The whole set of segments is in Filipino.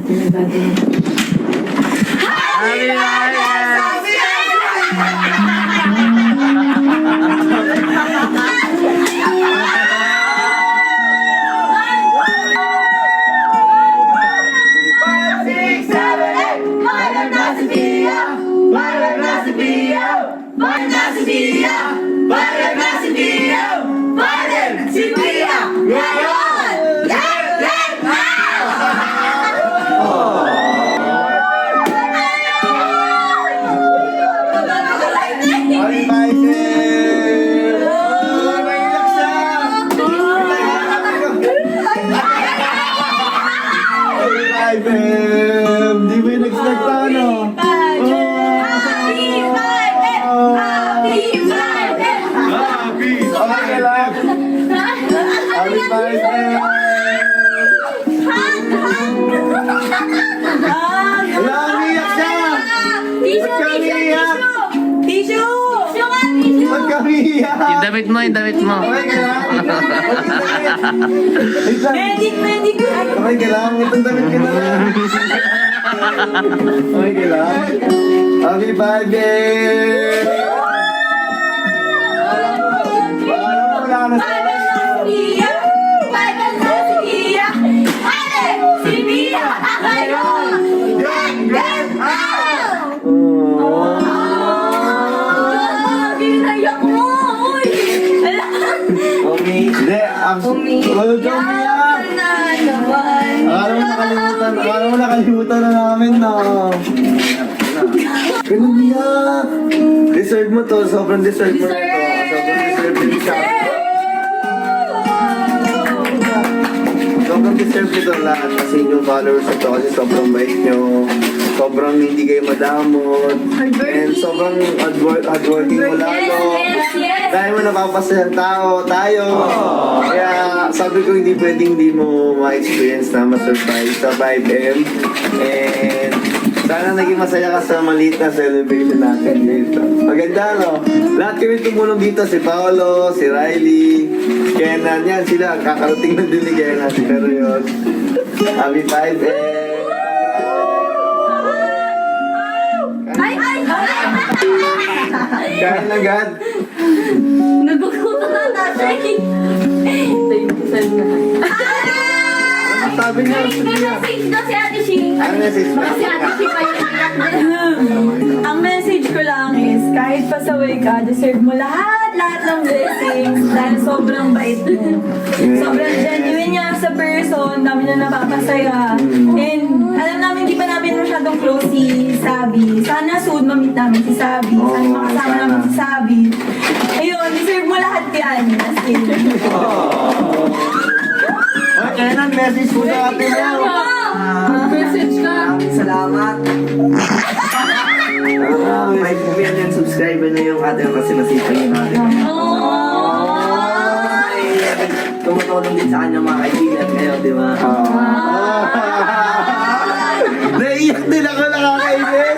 Happy Di ba yung nag-start pa, ano? Okay lang. Happy birthday! Wala, umiyak siya! Ba't ka umiyak? Ba't ka umiyak? Yung damit mo, yung damit mo. Okay ka lang? Okay ka lang? Itong damit ka na lang. Okay ka lang? Happy birthday! Wala na sa Hindi, huwag ka umiyak. Akala mo nakalimutan na namin, no? Ganun niyak. Deserve mo to, sobrang deserve mo na ito. Sobrang deserve din siya. Sobrang deserve nito lahat kasi yung followers ito kasi sobrang bait nyo. Sobrang hindi kayo madamot. And sobrang hardworking mo lalo. Dahil mo napapasayang tayo. Kaya sabi ko hindi pwedeng hindi mo ma-experience na ma-surprise sa 5M. And sana naging masaya ka sa maliit na celebration natin dito. Maganda, no? Lahat kami tumulong dito. Si Paolo, si Riley, Kenan. Yan sila. Kakarating na din ni Kenan. Pero yun. Happy 5M. Kain agad. Nagugutom na natin. Ano sabi niya? May message daw si Ate Shing. Ano message ba? Si Ate Shing pa yung iyak din. Ang message ko lang is, kahit pasaway ka, deserve mo lahat ng blessings dahil sobrang bait mo. Sobrang genuine niya sa person, dami na napapasaya. And alam namin, di pa namin masyadong close si Sabi. Sana soon ma-meet namin si Sabi. Sana makasama namin si Sabi. Ayun, deserve mo lahat yan. As in. Okay, nang message mo sa atin mo. Message ka. Salamat. 5 million subscriber na yung atin kasi nasipag yung natin. Tumutulong din sa kanya mga kaibigan kayo, di ba? Naiyak din ako nakakaibig.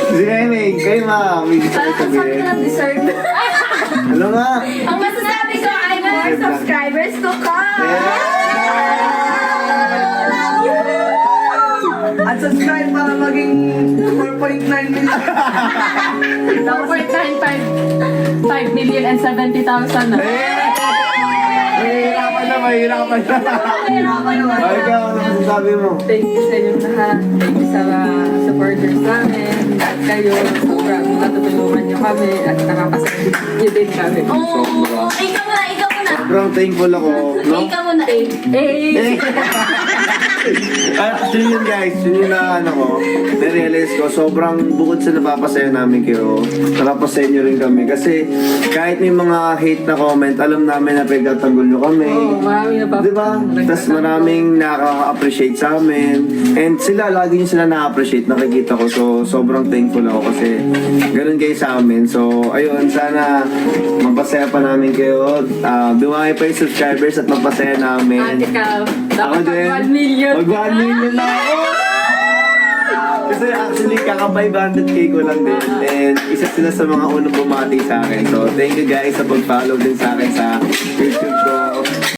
Si Eming, kayo ma, may gusto ko sabihin. Deserve. Ano nga? Ang masasabi ko ay more subscribers to come. At subscribe para maging 4.9 million. 5 million and 70,000 na. Mahirapan na. Ay, ikaw, ano masasabi mo? Thank you sa inyong lahat. Thank you sa supporters namin. At kayo, sobrang natutulungan niyo kami at nakakasabit niyo din kami. Oh, ikaw muna. Sobrang thankful ako, no? Ikaw muna eh. Actually yun guys, yun yung na-realize ko, sobrang bukod sa napapasaya namin kayo, napapasaya nyo rin kami. Kasi kahit may mga hate na comment, alam namin na pagtatanggol nyo kami. Marami na pa. Diba? Tapos maraming nakaka-appreciate sa amin. And sila, lagi nyo sila na-appreciate, nakikita ko. So, sobrang thankful ako kasi ganun kayo sa amin. So, ayun, sana mapasaya pa namin kayo. Dumami pa yung subscribers at mapasaya namin. Ate Cal, dapat Ako din. mag 1 million. Mag 1 million na ako! Kasi actually, kaka-500k ko lang din. And isa sila sa mga unang bumati sa akin. So, thank you guys sa pag-follow din sa akin sa YouTube ko.